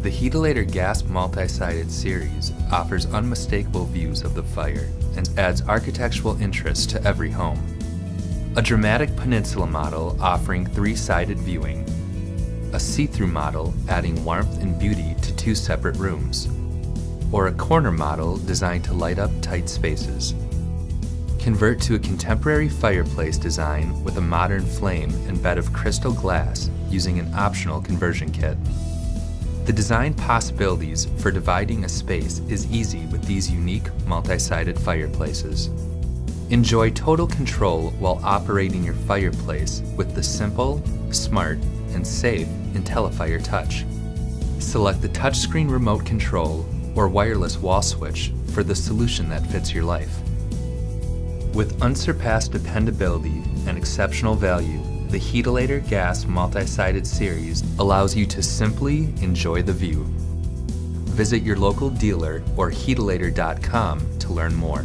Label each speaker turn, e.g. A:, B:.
A: The Heatilator gas multi-sided series offers unmistakable views of the fire and adds architectural interest to every home. A dramatic peninsula model offering 3-sided viewing, a see-through model adding warmth and beauty to 2 separate rooms, or a corner model designed to light up tight spaces. Convert to a contemporary fireplace design with a modern flame and bed of crystal glass using an optional conversion kit. The design possibilities for dividing a space is easy with these unique multi-sided fireplaces. Enjoy total control while operating your fireplace with the simple, smart, and safe IntelliFire Touch. Select the touchscreen remote control or wireless wall switch for the solution that fits your life. With unsurpassed dependability and exceptional value, the Heatilator Gas Multi-Sided Series allows you to simply enjoy the view. Visit your local dealer or Heatilator.com to learn more.